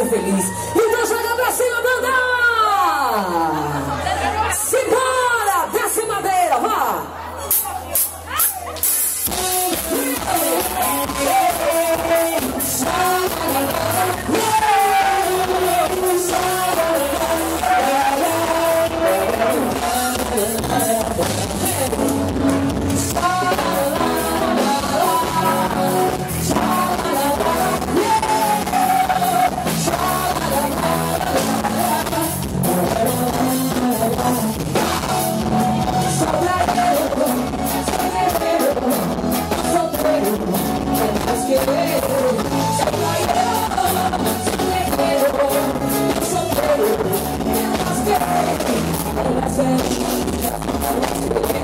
ser feliz. Então joga pra cima, banda! Simbora! Desce madeira, vá! Let's go.